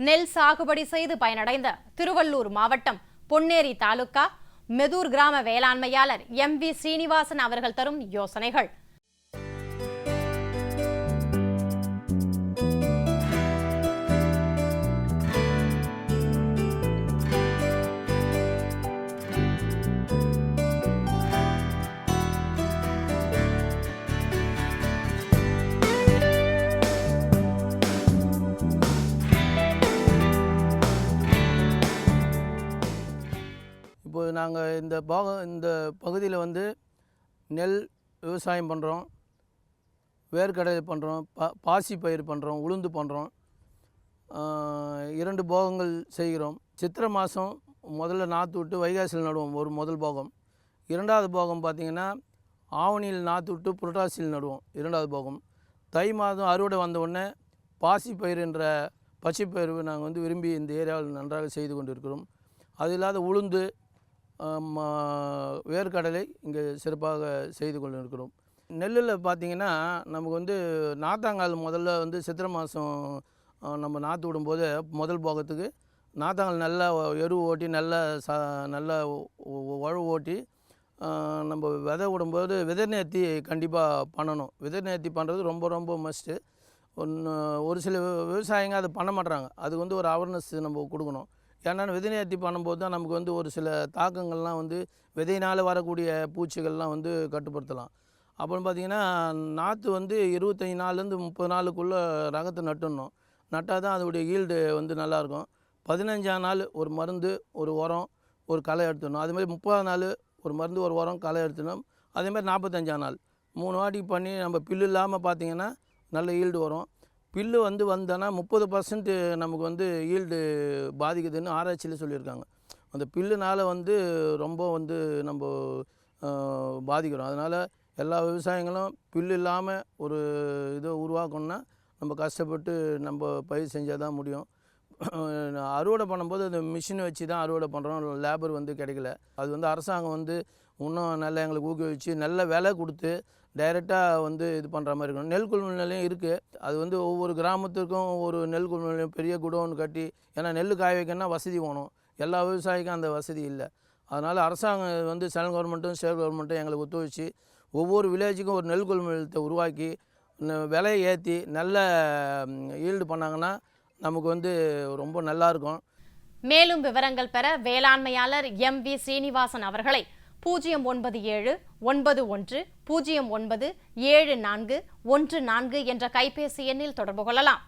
நெல் சாகுபடி செய்து பயனடைந்த திருவள்ளூர் மாவட்டம் பொன்னேரி தாலுகா மெதூர் கிராம வேளாண்மையாளர் MV ஸ்ரீனிவாசன் அவர்கள் தரும் யோசனைகள். இப்போ நாங்கள் இந்த பகுதியில் வந்து நெல் விவசாயம் பண்ணுறோம், வேர்க்கடலை பண்ணுறோம், பாசி பயிர் பண்ணுறோம், உளுந்து பண்ணுறோம். 2 போகங்கள் செய்கிறோம். சித்திரை மாதம் முதல்ல நாற்று விட்டு வைகாசியில் நடுவோம் ஒரு முதல் போகம். 2வது போகம் பார்த்திங்கன்னா ஆவணியில் நாற்று விட்டு புரட்டாசியில் நடுவோம் 2வது போகம். தை மாதம் அறுவடை வந்த உடனே பாசி பயிர் என்ற பச்சை பயிர் நாங்கள் வந்து விரும்பி இந்த ஏரியாவில் நன்றாக செய்து கொண்டு இருக்கிறோம். அது இல்லாத உளுந்து, வேர்க்கடலை இங்கே சிறப்பாக செய்து கொண்டு இருக்கிறோம். நெல்லில் பார்த்திங்கன்னா நமக்கு வந்து நாத்தாங்கால் முதல்ல வந்து சித்திரை மாதம் நம்ம நாற்று விடும்போது முதல் போகத்துக்கு நாத்தாங்கால் நல்லா எரு ஓட்டி நல்லா உழவு ஓட்டி நம்ம விதை விடும்போது விதை நேர்த்தி கண்டிப்பாக பண்ணணும். விதை நேர்த்தி பண்ணுறது ரொம்ப ரொம்ப மஸ்ட்டு. ஒரு சில விவசாயிங்க அதை பண்ண மாட்டுறாங்க. அதுக்கு வந்து ஒரு அவேர்னஸ் நம்ம கொடுக்கணும். ஏன்னா விதை நேர்த்தி பண்ணும்போது தான் நமக்கு வந்து ஒரு சில தாக்கங்கள்லாம் வந்து விதையினால் வரக்கூடிய பூச்சிகள்லாம் வந்து கட்டுப்படுத்தலாம். அப்புறம் பார்த்திங்கன்னா நாற்று வந்து 25 நாள்லேருந்து 30 நாளுக்குள்ளே ரகத்தை நட்டுடணும். நட்டால் தான் அதோடைய ஈல்டு வந்து நல்லாயிருக்கும். 15ஆம் நாள் ஒரு மருந்து, ஒரு உரம், ஒரு களை எடுத்துடணும். அதுமாதிரி 30ஆம் நாள் ஒரு மருந்து, ஒரு உரம், களை எடுத்துடணும். அதேமாதிரி 45ஆம் நாள் 3 வாட்டி பண்ணி நம்ம பில்லு இல்லாமல் பார்த்திங்கன்னா நல்ல ஈல்டு வரும். பில்லு வந்தோன்னா 30% நமக்கு வந்து ஈல்டு பாதிக்குதுன்னு ஆராய்ச்சியில் சொல்லியிருக்காங்க. அந்த பில்லுனால் வந்து ரொம்ப வந்து நம்ம பாதிக்கிறோம். அதனால் எல்லா விவசாயிகளும் பில்லு இல்லாமல் ஒரு இதை உருவாக்கணுன்னா நம்ம கஷ்டப்பட்டு நம்ம பயிர் செஞ்சால் தான் முடியும். அறுவடை பண்ணும்போது அந்த மிஷினை வச்சு தான் அறுவடை பண்ணுறோம். லேபர் வந்து கிடைக்கல. அது வந்து அரசாங்கம் வந்து இன்னும் நல்லா எங்களுக்கு ஊக்குவிச்சு நல்ல விலை கொடுத்து டைரெக்டாக வந்து இது பண்ணுற மாதிரி இருக்கணும். நெல் கொள்முதல் நிலையம் இருக்குது. அது வந்து ஒவ்வொரு கிராமத்துக்கும் ஒரு நெல் கொள்முதல் நிலையம் பெரிய குடோன் கட்டி, ஏன்னா நெல் காய வைக்கணும்னா வசதி வேணும். எல்லா விவசாயிக்கும் அந்த வசதி இல்லை. அதனால் அரசாங்கம் வந்து சென்ட்ரல் கவர்மெண்ட்டும் ஸ்டேட் கவர்மெண்ட்டும் எங்களுக்கு ஒத்துழைச்சி ஒவ்வொரு வில்லேஜுக்கும் ஒரு நெல் கொள்முதல் நிலையத்தை உருவாக்கி விலையை ஏற்றி நல்ல ஈல்டு பண்ணாங்கன்னா நமக்கு வந்து ரொம்ப நல்லாயிருக்கும். மேலும் விவரங்கள் பெற வேளாண்மையாளர் MV ஸ்ரீனிவாசன் அவர்களை 09791097414 என்ற கைபேசி எண்ணில் தொடர்பு கொள்ளலாம்.